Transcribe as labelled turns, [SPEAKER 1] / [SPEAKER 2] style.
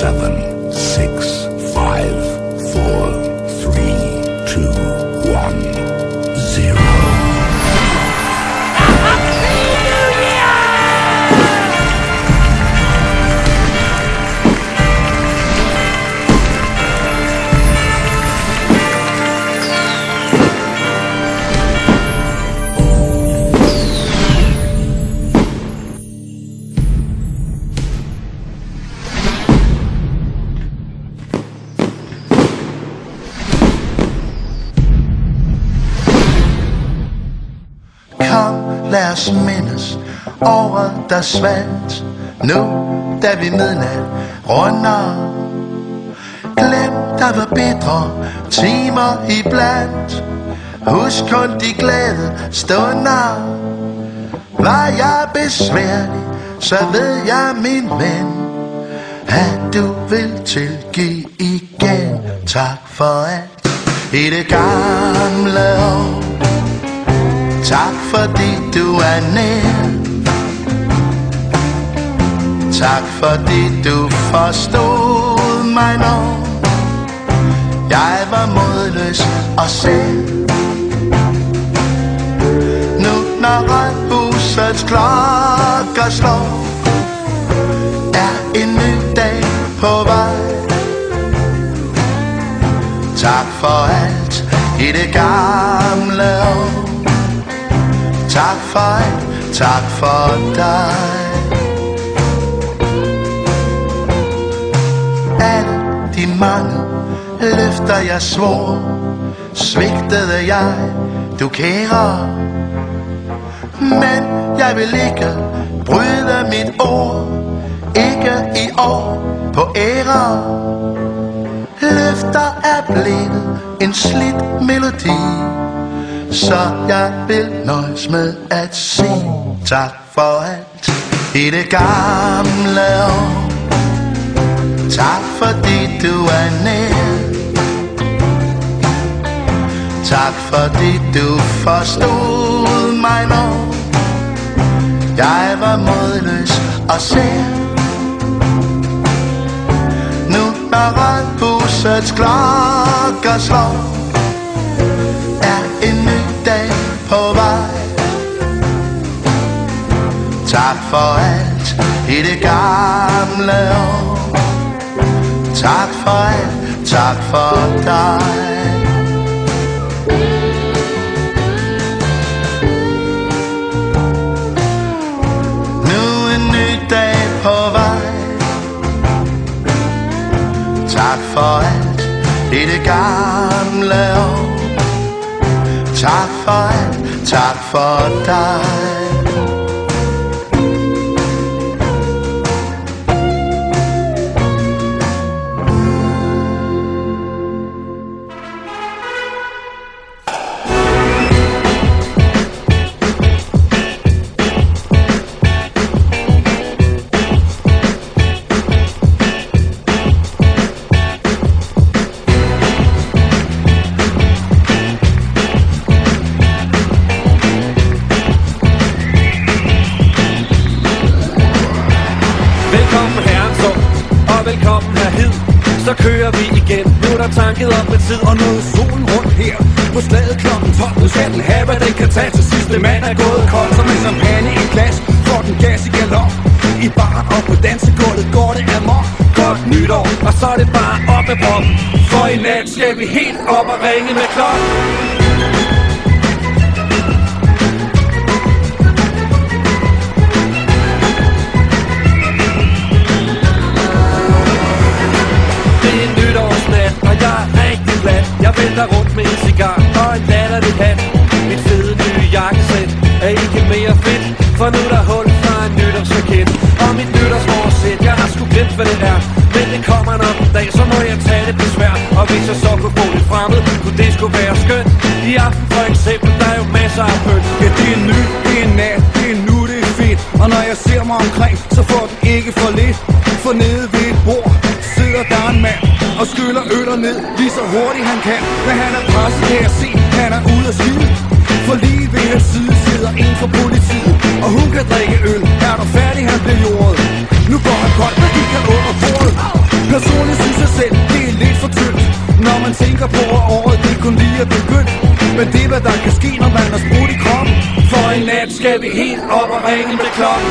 [SPEAKER 1] 7, 6, 5, 4, 3, 2, 1, 0.
[SPEAKER 2] Lad os mindes året, der svandt, nu da vi midnat runder. Glem, der var bedre timer iblandt. Husk kun de glade stunder. Var jeg besværlig, så ved jeg, min ven, at du vil tilgive igen. Tak for alt i det gamle år. Tak fordi du er nær. Tak fordi du forstod mig, når jeg var modløs og selv. Nu når rådhusets klokker slår, er en ny dag på vej. Tak for alt i det gamle år. Tak for alt, tak for dig. Alle de mange løfter jeg svor, svigtede jeg, du kære. Men jeg vil ikke bryde mit ord, ikke i år på ære. Løfter er blevet en slidt melodi, så jeg vil nøjes med at sige tak for alt i det gamle år. Tak fordi du er nær. Tak fordi du forstod mig, når jeg var modløs og sær. Nu når rådhusets klokker slår, er en ny dag på vej. Tak for alt i det gamle år. Tak for alt, tak for dig. Nu en ny dag på vej. Tak for alt i det gamle år. Tak for alt, tak for dig.
[SPEAKER 3] Så kører vi igen, nu er der tanket op med tid. Og nu er solen rundt her på slaget klokken 12. Nu skal den have, hvad den kan tage til sidste mand er gået kold. Så med champagne i glas, får den gas i galop. I baren og på dansegulvet går det amok. Godt nytår, og så er det bare op med proppen. For i nat skal vi helt op og ringe med klokken. Jeg vælter rundt med en cigar og en latterlig hat. Mit fede nye jakkesæt er ikke mere fedt, for nu er der hul fra en nytårsraket. Og mit nytårsforsæt, jeg har sgu glemt hvad det er. Men det kommer nok en dag, så må jeg tage det besvær. Og hvis jeg så kunne få lidt fremmed, kunne det sgu være skønt. I aften for eksempel, der er jo masser af pynt.
[SPEAKER 4] Ja, det er nyt, det er nat, det er nu, det er fedt. Og når jeg ser mig omkring, så får den ikke for lidt. For nede ved et bord sidder der en mand og skyller øller ned lige så hurtigt han kan. Men han er presset, kan jeg se, han er ude at skide. For lige ved hans side sidder en fra politiet, og hun kan drikke øl. Er du færdig, han bliver jordet. Nu går han koldt, men de kan under bordet. Personligt synes jeg selv, det er lidt for tyndt, når man tænker på, at året det kun lige er begyndt. Men det er hvad der kan ske, når man har sprudt i kroppen.
[SPEAKER 3] For i nat skal vi helt op og ringe med klokken.